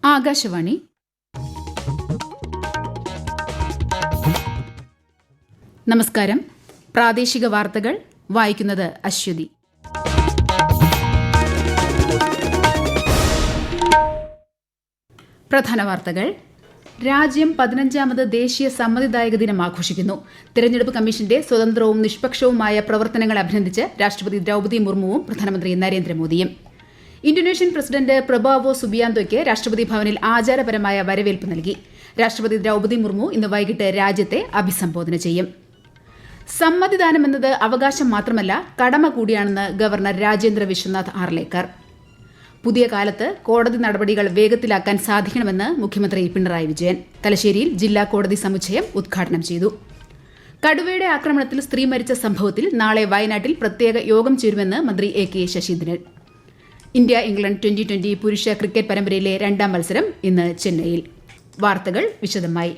ആകാശവാണി. നമസ്കാരം. പ്രാദേശിക വാർത്തകൾ വായിക്കുന്നത് അശ്വതി. പ്രധാന വാർത്തകൾ. രാജ്യം 15ാമത് ദേശീയ സമ്മതിദായക ദിനം ആഘോഷിക്കുന്നു. തെരഞ്ഞെടുപ്പ് കമ്മീഷന്റെ സ്വതന്ത്രവും നിഷ്പക്ഷവുമായ പ്രവർത്തനങ്ങൾ അഭിനന്ദിച്ച് രാഷ്ട്രപതി ദ്രൌപദി മുർമുവും പ്രധാനമന്ത്രി നരേന്ദ്രമോദിയും. ഇന്തോനേഷ്യൻ പ്രസിഡന്റ് പ്രബോവോ സുബിയാന്തോയ്ക്ക് രാഷ്ട്രപതി ഭവനിൽ ആചാരപരമായ വരവേൽപ്പ് നൽകി. രാഷ്ട്രപതി ദ്രൌപദി മുർമു ഇന്ന് വൈകിട്ട് രാജ്യത്തെ അഭിസംബോധന ചെയ്യും. സമ്മതിദാനം എന്നത് അവകാശം മാത്രമല്ല, കടമ കൂടിയാണെന്ന് ഗവർണർ രാജേന്ദ്ര വിശ്വനാഥ് ആർലേക്കർ. പുതിയ കാലത്ത് കോടതി നടപടികൾ വേഗത്തിലാക്കാൻ സാധിക്കണമെന്ന് മുഖ്യമന്ത്രി പിണറായി വിജയൻ തലശ്ശേരിയിൽ ജില്ലാ കോടതി സമുച്ചയം ഉദ്ഘാടനം ചെയ്തു. കടുവയുടെ ആക്രമണത്തിൽ സ്ത്രീ മരിച്ച സംഭവത്തിൽ നാളെ വയനാട്ടിൽ പ്രത്യേക യോഗം ചേരുമെന്ന് മന്ത്രി AK ശശീന്ദ്രൻ. ഇന്ത്യ ഇംഗ്ലണ്ട് 2020 പുരുഷ ക്രിക്കറ്റ് പരമ്പരയിലെ 2ാം മത്സരം ഇന്ന് ചെന്നൈയിൽ. വാർത്തകൾ വിശദമായി.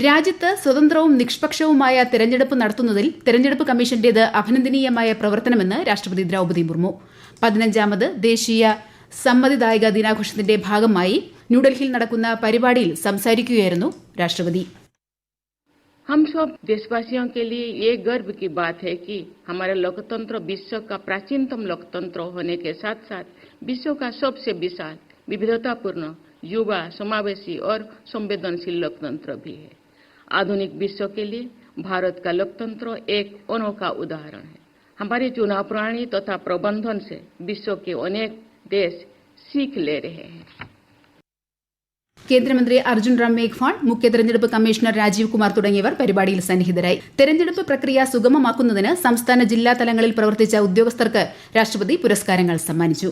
രാജ്യത്ത് സ്വതന്ത്രവും നിഷ്പക്ഷവുമായ തെരഞ്ഞെടുപ്പ് നടത്തുന്നതിൽ തെരഞ്ഞെടുപ്പ് കമ്മീഷന്റേത് അഭിനന്ദനീയമായ പ്രവർത്തനമെന്ന് രാഷ്ട്രപതി ദ്രൌപദി മുർമു. 15ാമത് ദേശീയ സമ്മതിദായക ദിനാഘോഷത്തിന്റെ ഭാഗമായി ന്യൂഡൽഹിയിൽ നടക്കുന്ന പരിപാടിയിൽ സംസാരിക്കുകയായിരുന്നു രാഷ്ട്രപതി. हम सब देशवासियों के लिए ये गर्व की बात है कि हमारा लोकतंत्र विश्व का प्राचीनतम लोकतंत्र होने के साथ साथ विश्व का सबसे विशाल, विविधतापूर्ण, युवा, समावेशी और संवेदनशील लोकतंत्र भी है. आधुनिक विश्व के लिए भारत का लोकतंत्र एक अनोखा उदाहरण है. हमारी चुनाव प्रणाली तथा प्रबंधन से विश्व के अनेक देश सीख ले रहे हैं. കേന്ദ്രമന്ത്രി അർജുൻ റാം മേഘ്വാൾ, മുഖ്യ തെരഞ്ഞെടുപ്പ് കമ്മീഷണർ രാജീവ് കുമാർ തുടങ്ങിയവർ പരിപാടിയിൽ സന്നിഹിതരായി. തെരഞ്ഞെടുപ്പ് പ്രക്രിയ സുഗമമാക്കുന്നതിന് സംസ്ഥാന ജില്ലാ തലങ്ങളിൽ പ്രവർത്തിച്ച ഉദ്യോഗസ്ഥർക്ക് രാഷ്ട്രപതി പുരസ്കാരങ്ങൾ സമ്മാനിച്ചു.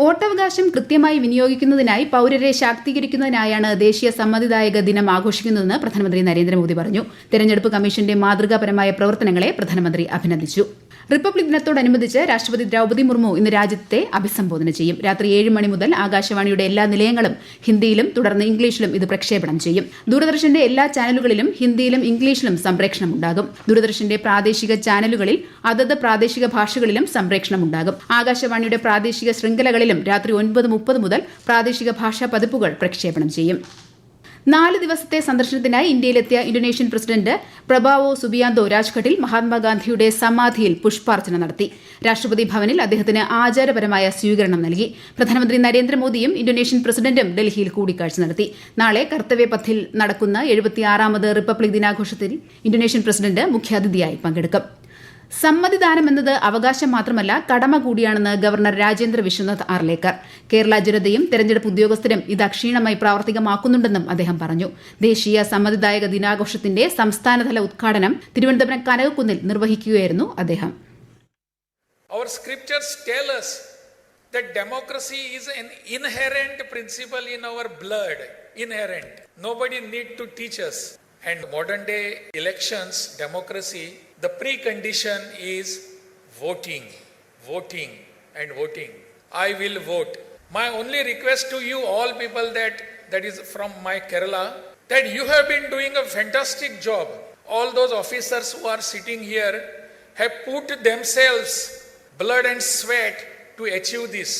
വോട്ടവകാശം കൃത്യമായി വിനിയോഗിക്കുന്നതിനായി പൌരരെ ശാക്തീകരിക്കുന്നതിനായാണ് ദേശീയ സമ്മതിദായക ദിനം ആഘോഷിക്കുന്നതെന്ന് പ്രധാനമന്ത്രി നരേന്ദ്രമോദി പറഞ്ഞു. തെരഞ്ഞെടുപ്പ് കമ്മീഷന്റെ മാതൃകാപരമായ പ്രവർത്തനങ്ങളെ പ്രധാനമന്ത്രി അഭിനന്ദിച്ചു. റിപ്പബ്ലിക് ദിനത്തോടനുബന്ധിച്ച് രാഷ്ട്രപതി ദ്രൌപദി മുർമു ഇന്ന് രാജ്യത്തെ അഭിസംബോധന ചെയ്യും. രാത്രി 7 മണി മുതൽ ആകാശവാണിയുടെ എല്ലാ നിലയങ്ങളും ഹിന്ദിയിലും തുടർന്ന് ഇംഗ്ലീഷിലും ഇത് പ്രക്ഷേപണം ചെയ്യും. ദൂരദർശന്റെ എല്ലാ ചാനലുകളിലും ഹിന്ദിയിലും ഇംഗ്ലീഷിലും സംപ്രേഷണമുണ്ടാകും. ദൂരദർശന്റെ പ്രാദേശിക ചാനലുകളിൽ അതത് പ്രാദേശിക ഭാഷകളിലും സംപ്രേഷണമുണ്ടാകും. ആകാശവാണിയുടെ പ്രാദേശിക ശൃംഖലകളിലും രാത്രി 9:30 മുതൽ പ്രാദേശിക ഭാഷാ പതിപ്പുകൾ പ്രക്ഷേപണം ചെയ്യും. 4 ദിവസത്തെ സന്ദർശനത്തിനായി ഇന്ത്യയിലെത്തിയ ഇന്തോനേഷ്യൻ പ്രസിഡന്റ് പ്രബോവോ സുബിയാന്തോ രാജ്ഘട്ടിൽ മഹാത്മാഗാന്ധിയുടെ സമാധിയിൽ പുഷ്പാർച്ചന നടത്തി. രാഷ്ട്രപതി ഭവനിൽ അദ്ദേഹത്തിന് ആചാരപരമായ സ്വീകരണം നൽകി. പ്രധാനമന്ത്രി നരേന്ദ്രമോദിയും ഇന്തോനേഷ്യൻ പ്രസിഡന്റും ഡൽഹിയിൽ കൂടിക്കാഴ്ച നടത്തി. നാളെ കർത്തവ്യപഥിൽ നടക്കുന്ന 76ാമത് റിപ്പബ്ലിക് ദിനാഘോഷത്തിൽ ഇന്തോനേഷ്യൻ പ്രസിഡന്റ് മുഖ്യാതിഥിയായി പങ്കെടുക്കും. സമ്മതിദാനം എന്നത് അവകാശം മാത്രമല്ല, കടമ കൂടിയാണെന്ന് ഗവർണർ രാജേന്ദ്ര വിശ്വനാഥ് ആർലേക്കർ. കേരള ജനതയും തെരഞ്ഞെടുപ്പ് ഉദ്യോഗസ്ഥരും ഇത് അക്ഷീണമായി പ്രാവർത്തികമാക്കുന്നുണ്ടെന്നും അദ്ദേഹം പറഞ്ഞു. ദേശീയ സമ്മതിദായക ദിനാഘോഷത്തിന്റെ സംസ്ഥാനതല ഉദ്ഘാടനം തിരുവനന്തപുരം കനകക്കുന്നിൽ നിർവഹിക്കുകയായിരുന്നു അദ്ദേഹം. Our scriptures tell us that democracy is an inherent principle in our blood. Inherent. Nobody need to teach us. And modern day elections, democracy, the precondition is voting, voting and voting. I will vote. My only request to you all people that is from my Kerala, that you have been doing a fantastic job. All those officers who are sitting here have put themselves blood and sweat to achieve this.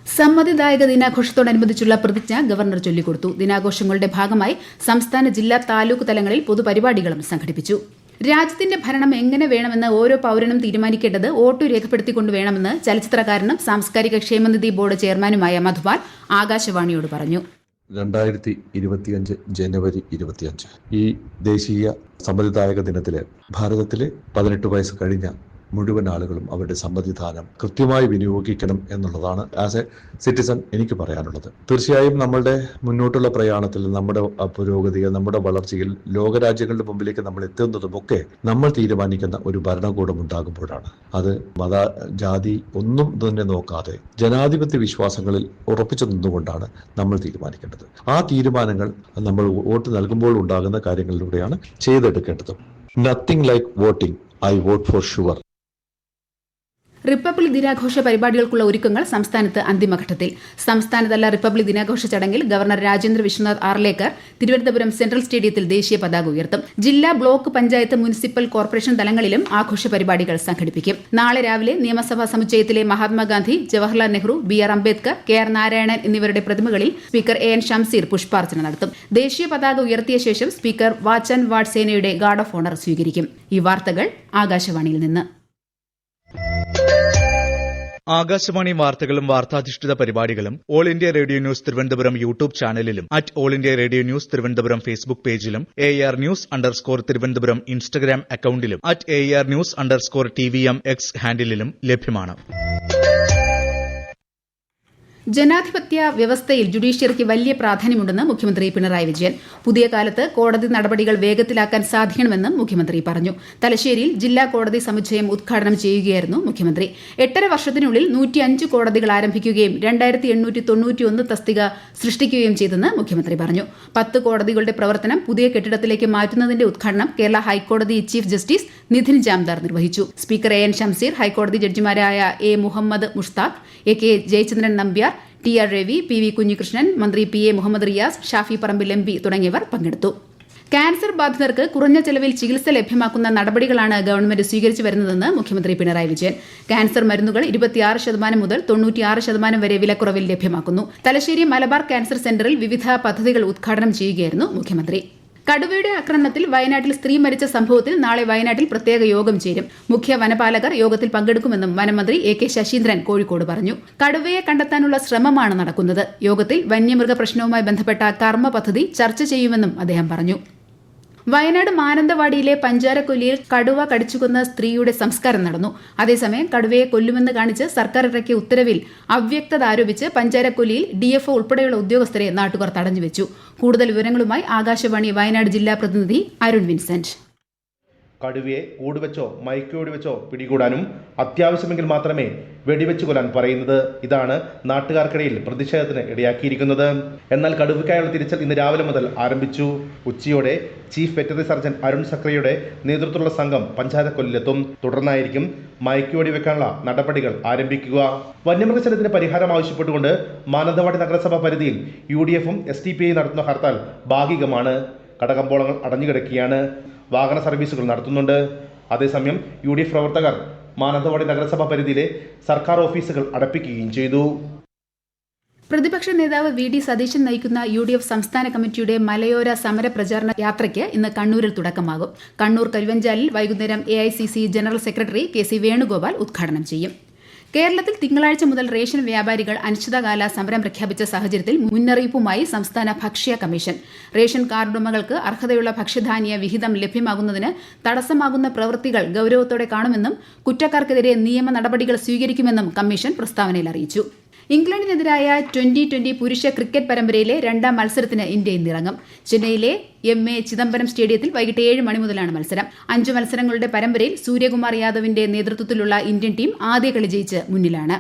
സമ്മതിദായക ദിനാഘോഷത്തോടനുബന്ധിച്ചുള്ള പ്രതിജ്ഞ governor ചൊല്ലിക്കൊടുത്തു. ദിനാഘോഷങ്ങളുടെ ഭാഗമായി സംസ്ഥാന, ജില്ലാ, താലൂക്ക് തലങ്ങളിൽ പൊതുപരിപാടികളും സംഘടിപ്പിച്ചു. രാജ്യത്തിന്റെ ഭരണം എങ്ങനെ വേണമെന്ന് ഓരോ പൌരനും തീരുമാനിക്കേണ്ടത് വോട്ട് രേഖപ്പെടുത്തിക്കൊണ്ട് വേണമെന്ന് ചലച്ചിത്രകാരനും സാംസ്കാരിക ക്ഷേമനിധി ബോർഡ് ചെയർമാനുമായ മധുപാൽ ആകാശവാണിയോട് പറഞ്ഞു. 2025 ജനുവരി 25 ഈ ദേശീയ സമ്മതിദായക ദിനത്തില് ഭാരതത്തിലെ 18 വയസ്സ് കഴിഞ്ഞ മുഴുവൻ ആളുകളും അവരുടെ സമ്മതിദാനം കൃത്യമായി വിനിയോഗിക്കണം എന്നുള്ളതാണ് ആസ് എ സിറ്റിസൺ എനിക്ക് പറയാനുള്ളത്. തീർച്ചയായും നമ്മളുടെ മുന്നോട്ടുള്ള പ്രയാണത്തിൽ, നമ്മുടെ പുരോഗതിയിൽ, നമ്മുടെ വളർച്ചയിൽ ലോകരാജ്യങ്ങളുടെ മുമ്പിലേക്ക് നമ്മൾ എത്തുന്നതുമൊക്കെ നമ്മൾ തീരുമാനിക്കുന്ന ഒരു ഭരണകൂടം ഉണ്ടാകുമ്പോഴാണ്. അത് മത, ജാതി ഒന്നും തന്നെ നോക്കാതെ ജനാധിപത്യ വിശ്വാസങ്ങളിൽ ഉറപ്പിച്ചു നിന്നുകൊണ്ടാണ് നമ്മൾ തീരുമാനിക്കേണ്ടത്. ആ തീരുമാനങ്ങൾ നമ്മൾ വോട്ട് നൽകുമ്പോൾ ഉണ്ടാകുന്ന കാര്യങ്ങളിലൂടെയാണ് ചെയ്തെടുക്കേണ്ടത്. Nothing like voting, I vote for sure. Republic ദിനാഘോഷ പരിപാടികൾക്കുള്ള ഒരുക്കങ്ങൾ സംസ്ഥാനത്ത് അന്തിമഘട്ടത്തിൽ. സംസ്ഥാനതല റിപ്പബ്ലിക് ദിനാഘോഷ ചടങ്ങിൽ ഗവർണർ രാജേന്ദ്ര വിശ്വനാഥ് ആർലേക്കർ തിരുവനന്തപുരം സെൻട്രൽ സ്റ്റേഡിയത്തിൽ ദേശീയ പതാക ഉയർത്തും. ജില്ലാ, ബ്ലോക്ക്, പഞ്ചായത്ത്, മുനിസിപ്പൽ, കോർപ്പറേഷൻ തലങ്ങളിലും ആഘോഷ പരിപാടികൾ സംഘടിപ്പിക്കും. നാളെ രാവിലെ നിയമസഭാ സമുച്ചയത്തിലെ മഹാത്മാഗാന്ധി, ജവഹർലാൽ നെഹ്റു, BR അംബേദ്കർ, KR നാരായണൻ എന്നിവരുടെ പ്രതിമകളിൽ സ്പീക്കർ AN ഷംസീർ പുഷ്പാർച്ചന നടത്തും. ദേശീയ പതാക ഉയർത്തിയ ശേഷം സ്പീക്കർ വാച്ച് ആൻഡ് വാർഡ് സേനയുടെ ഗാർഡ് ഓഫ് ഓണർ സ്വീകരിക്കും. ഈ വാർത്തകൾ ആകാശവാണിയിൽ നിന്ന്. ആകാശവാണി വാർത്തകളും വാർത്താധിഷ്ഠിത പരിപാടികളും All India Radio news Thiruvananthapuram YouTube ചാനലിലും All India Radio news Thiruvananthapuram Facebook പേജിലും AR ന്യൂസ് തിരുവനന്തപുരം ഇൻസ്റ്റഗ്രാം അക്കൌണ്ടിലും AR ന്യൂസ് TVM X ഹാൻഡിലും ലഭ്യമാണ്. ജനാധിപത്യ വ്യവസ്ഥയിൽ ജുഡീഷ്യറിക്ക് വലിയ പ്രാധാന്യമുണ്ടെന്ന് മുഖ്യമന്ത്രി പിണറായി വിജയൻ. പുതിയ കാലത്ത് കോടതി നടപടികൾ വേഗത്തിലാക്കാൻ സാധിക്കണമെന്നും മുഖ്യമന്ത്രി പറഞ്ഞു. തലശ്ശേരിയിൽ ജില്ലാ കോടതി സമുച്ചയം ഉദ്ഘാടനം ചെയ്യുകയായിരുന്നു മുഖ്യമന്ത്രി. 8.5 വർഷത്തിനുള്ളിൽ 105 കോടതികൾ ആരംഭിക്കുകയും 2891 തസ്തിക സൃഷ്ടിക്കുകയും ചെയ്തെന്ന് മുഖ്യമന്ത്രി പറഞ്ഞു. 10 കോടതികളുടെ പ്രവർത്തനം പുതിയ കെട്ടിടത്തിലേക്ക് മാറ്റുന്നതിന്റെ ഉദ്ഘാടനം കേരള ഹൈക്കോടതി ചീഫ് ജസ്റ്റിസ് നിധിൻ ജാംദാർ നിർവഹിച്ചു. സ്പീക്കർ AN ഷംസീർ, ഹൈക്കോടതി ജഡ്ജിമാരായ A Muhammad Mushtaq, AK Jayachandran Nambiar, TR Ravi, PV Kunhikrishnan, മന്ത്രി PA മുഹമ്മദ് റിയാസ്, ഷാഫി പറമ്പിൽ MP തുടങ്ങിയവർ പങ്കെടുത്തു. ക്യാൻസർ ബാധിതർക്ക് കുറഞ്ഞ ചെലവിൽ ചികിത്സ ലഭ്യമാക്കുന്ന നടപടികളാണ് ഗവൺമെന്റ് സ്വീകരിച്ചു വരുന്നതെന്ന് മുഖ്യമന്ത്രി പിണറായി വിജയൻ. ക്യാൻസർ മരുന്നുകൾ 26% മുതൽ 96% വരെ വിലക്കുറവിൽ ലഭ്യമാക്കുന്നു. തലശ്ശേരി മലബാർ ക്യാൻസർ സെന്ററിൽ വിവിധ പദ്ധതികൾ ഉദ്ഘാടനം ചെയ്യുകയായിരുന്നു മുഖ്യമന്ത്രി. കടുവയുടെ ആക്രമണത്തിൽ വയനാട്ടിൽ സ്ത്രീ മരിച്ച സംഭവത്തിൽ നാളെ വയനാട്ടിൽ പ്രത്യേക യോഗം ചേരും. മുഖ്യ വനപാലകർ യോഗത്തിൽ പങ്കെടുക്കുമെന്നും വനമന്ത്രി AK ശശീന്ദ്രൻ കോഴിക്കോട് പറഞ്ഞു. കടുവയെ കണ്ടെത്താനുള്ള ശ്രമമാണ് നടക്കുന്നത്. യോഗത്തിൽ വന്യമൃഗ പ്രശ്നവുമായി ബന്ധപ്പെട്ട കർമ്മ പദ്ധതി ചർച്ച ചെയ്യുമെന്നും അദ്ദേഹം പറഞ്ഞു. വയനാട് മാനന്തവാടിയിലെ പഞ്ചാരക്കൊല്ലിയിൽ കടുവ കടിച്ചുകൊന്ന സ്ത്രീയുടെ സംസ്കാരം നടന്നു. അതേസമയം കടുവയെ കൊല്ലുമെന്ന് കാണിച്ച് സർക്കാർ ഇറക്കിയ ഉത്തരവിൽ അവ്യക്തത ആരോപിച്ച് പഞ്ചാരക്കൊല്ലിയിൽ DFO ഉൾപ്പെടെയുള്ള ഉദ്യോഗസ്ഥരെ നാട്ടുകാർ തടഞ്ഞുവെച്ചു. കൂടുതൽ വിവരങ്ങളുമായി ആകാശവാണി വയനാട് ജില്ലാ പ്രതിനിധി അരുൺ വിൻസെന്റ്. കടുവയെ കൂടുവെച്ചോ മയക്കുവെടിവെച്ചോ പിടികൂടാനും അത്യാവശ്യമെങ്കിൽ മാത്രമേ വെടിവെച്ചു കൊല്ലാൻ പറയുന്നത്. ഇതാണ് നാട്ടുകാർക്കിടയിൽ പ്രതിഷേധത്തിന് ഇടയാക്കിയിരിക്കുന്നത്. എന്നാൽ കടുവയ്ക്കായുള്ള തിരച്ചിൽ ഇന്ന് രാവിലെ മുതൽ ആരംഭിച്ചു. ഉച്ചയോടെ ചീഫ് വെറ്ററിനറി സർജൻ അരുൺ സക്രയുടെ നേതൃത്വത്തിലുള്ള സംഘം പഞ്ചാരക്കൊല്ലിലെത്തും. തുടർന്നായിരിക്കും മയക്കുവെടി വെക്കാനുള്ള നടപടികൾ ആരംഭിക്കുക. വന്യമൃഗശല്യത്തിന് പരിഹാരം ആവശ്യപ്പെട്ടുകൊണ്ട് മാനന്തവാടി നഗരസഭാ പരിധിയിൽ UDF-ഉം SDPI നടത്തുന്ന ഹർത്താൽ ഭാഗികമാണ്. കടകമ്പോളങ്ങൾ അടഞ്ഞുകിടക്കുകയാണ്. വാഹന സർവീസുകൾ നടത്തുന്നുണ്ട്. അതേസമയം UDF പ്രവർത്തകർ മാനന്തവാടി നഗരസഭാ പരിധിയിലെ സർക്കാർ ഓഫീസുകൾ അടപ്പിക്കുകയും ചെയ്തു. പ്രതിപക്ഷ നേതാവ് VD സതീശൻ നയിക്കുന്ന UDF സംസ്ഥാന കമ്മിറ്റിയുടെ മലയോര സമര പ്രചാരണ യാത്രയ്ക്ക് ഇന്ന് കണ്ണൂരിൽ തുടക്കമാകും. കണ്ണൂർ കരുവഞ്ചാലിൽ വൈകുന്നേരം AICC general secretary KC Venugopal ഉദ്ഘാടനം ചെയ്യും. കേരളത്തിൽ തിങ്കളാഴ്ച മുതൽ റേഷൻ വ്യാപാരികൾ അനിശ്ചിതകാല സമരം പ്രഖ്യാപിച്ച സാഹചര്യത്തിൽ മുന്നറിയിപ്പുമായി സംസ്ഥാന ഭക്ഷ്യ കമ്മീഷൻ. റേഷൻ കാർഡുടമകൾക്ക് അർഹതയുള്ള ഭക്ഷ്യധാന്യ വിഹിതം ലഭ്യമാകുന്നതിന് തടസ്സമാകുന്ന പ്രവൃത്തികൾ ഗൌരവത്തോടെ കാണുമെന്നും കുറ്റക്കാർക്കെതിരെ നിയമ നടപടികൾ സ്വീകരിക്കുമെന്നും കമ്മീഷൻ പ്രസ്താവനയിൽ അറിയിച്ചു. ഇംഗ്ലണ്ടിനെതിരായ 2020 പുരുഷ ക്രിക്കറ്റ് പരമ്പരയിലെ 2ാം മത്സരത്തിന് ഇന്ത്യ ഇന്നിറങ്ങും. ചെന്നൈയിലെ MA ചിദംബരം സ്റ്റേഡിയത്തിൽ വൈകിട്ട് 7 മണി മുതലാണ് മത്സരം. 5 മത്സരങ്ങളുടെ പരമ്പരയിൽ സൂര്യകുമാർ യാദവിന്റെ നേതൃത്വത്തിലുള്ള ഇന്ത്യൻ ടീം ആദ്യ കളി ജയിച്ച് മുന്നിലാണ്.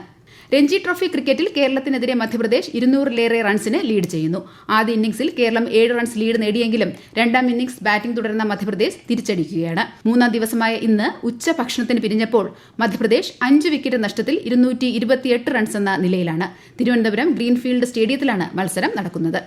രഞ്ജി ട്രോഫി ക്രിക്കറ്റിൽ കേരളത്തിനെതിരെ മധ്യപ്രദേശ് 200-ലേറെ റൺസിന് ലീഡ് ചെയ്യുന്നു. ആദ്യ ഇന്നിംഗ്സിൽ കേരളം 7 റൺസ് ലീഡ് നേടിയെങ്കിലും 2ാം ഇന്നിംഗ്സ് ബാറ്റിംഗ് തുടരുന്ന മധ്യപ്രദേശ് തിരിച്ചടിക്കുകയാണ്. 3ാം ദിവസമായ ഇന്ന് ഉച്ചഭക്ഷണത്തിന് പിരിഞ്ഞപ്പോൾ മധ്യപ്രദേശ് 5 വിക്കറ്റ് നഷ്ടത്തിൽ 228 റൺസ് എന്ന നിലയിലാണ്. തിരുവനന്തപുരം ഗ്രീൻഫീൽഡ് സ്റ്റേഡിയത്തിലാണ് മത്സരം നടക്കുന്നത്.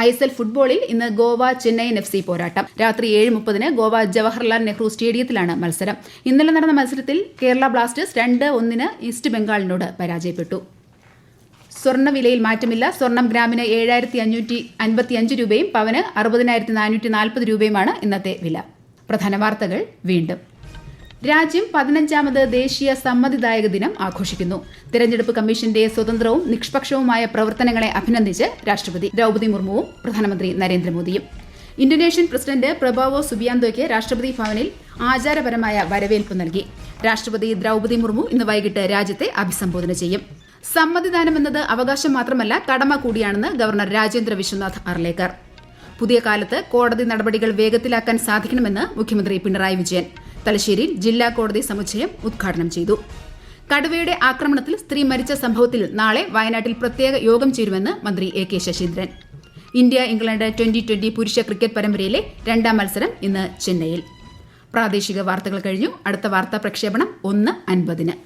ISL ഫുട്ബോളിൽ ഇന്ന് ഗോവ ചെന്നൈയിൻ FC പോരാട്ടം. രാത്രി 7:30 ഗോവ ജവഹർലാൽ നെഹ്റു സ്റ്റേഡിയത്തിലാണ് മത്സരം. ഇന്നലെ നടന്ന മത്സരത്തിൽ കേരള ബ്ലാസ്റ്റേഴ്സ് 2-1 ഈസ്റ്റ് ബംഗാളിനോട് പരാജയപ്പെട്ടു. സ്വർണ്ണവിലയിൽ മാറ്റമില്ല. സ്വർണം ഗ്രാമിന് 7,555 രൂപയും പവന് 60,440 രൂപയുമാണ് ഇന്നത്തെ വില. പ്രധാന വാർത്തകൾ വീണ്ടും. രാജ്യം 15ാമത് ദേശീയ സമ്മതിദായക ദിനം ആഘോഷിക്കുന്നു. തെരഞ്ഞെടുപ്പ് കമ്മീഷന്റെ സ്വതന്ത്രവും നിഷ്പക്ഷവുമായ പ്രവർത്തനങ്ങളെ അഭിനന്ദിച്ച് രാഷ്ട്രപതി ദ്രൌപദി മുർമുവും പ്രധാനമന്ത്രി നരേന്ദ്രമോദിയും. ഇന്തോനേഷ്യൻ പ്രസിഡന്റ് പ്രബോവോ സുബിയാന്തോയ്ക്ക് രാഷ്ട്രപതി ഭവനിൽ ആചാരപരമായ വരവേൽപ്പ് നൽകി. രാഷ്ട്രപതി ദ്രൌപദി മുർമു ഇന്ന് വൈകിട്ട് രാജ്യത്തെ അഭിസംബോധന ചെയ്യും. സമ്മതിദാനം എന്നത് അവകാശം മാത്രമല്ല, കടമ കൂടിയാണെന്ന് ഗവർണർ രാജേന്ദ്ര വിശ്വനാഥ് ആർലേക്കർ. പുതിയ കാലത്ത് കോടതി നടപടികൾ വേഗത്തിലാക്കാൻ സാധിക്കണമെന്ന് മുഖ്യമന്ത്രി പിണറായി വിജയൻ. തലശ്ശേരിയിൽ ജില്ലാ കോടതി സമുച്ചയം ഉദ്ഘാടനം ചെയ്തു. കടുവയുടെ ആക്രമണത്തിൽ സ്ത്രീ മരിച്ച സംഭവത്തിൽ നാളെ വയനാട്ടിൽ പ്രത്യേക യോഗം ചേരുമെന്ന് മന്ത്രി AK ശശീന്ദ്രൻ. ഇന്ത്യ ഇംഗ്ലണ്ട് 2020 പുരുഷ ക്രിക്കറ്റ് പരമ്പരയിലെ 2ാം മത്സരം ഇന്ന് ചെന്നൈയിൽ. പ്രാദേശിക വാർത്തകൾ കഴിഞ്ഞു. അടുത്ത വാർത്താ പ്രക്ഷേപണം 1:50.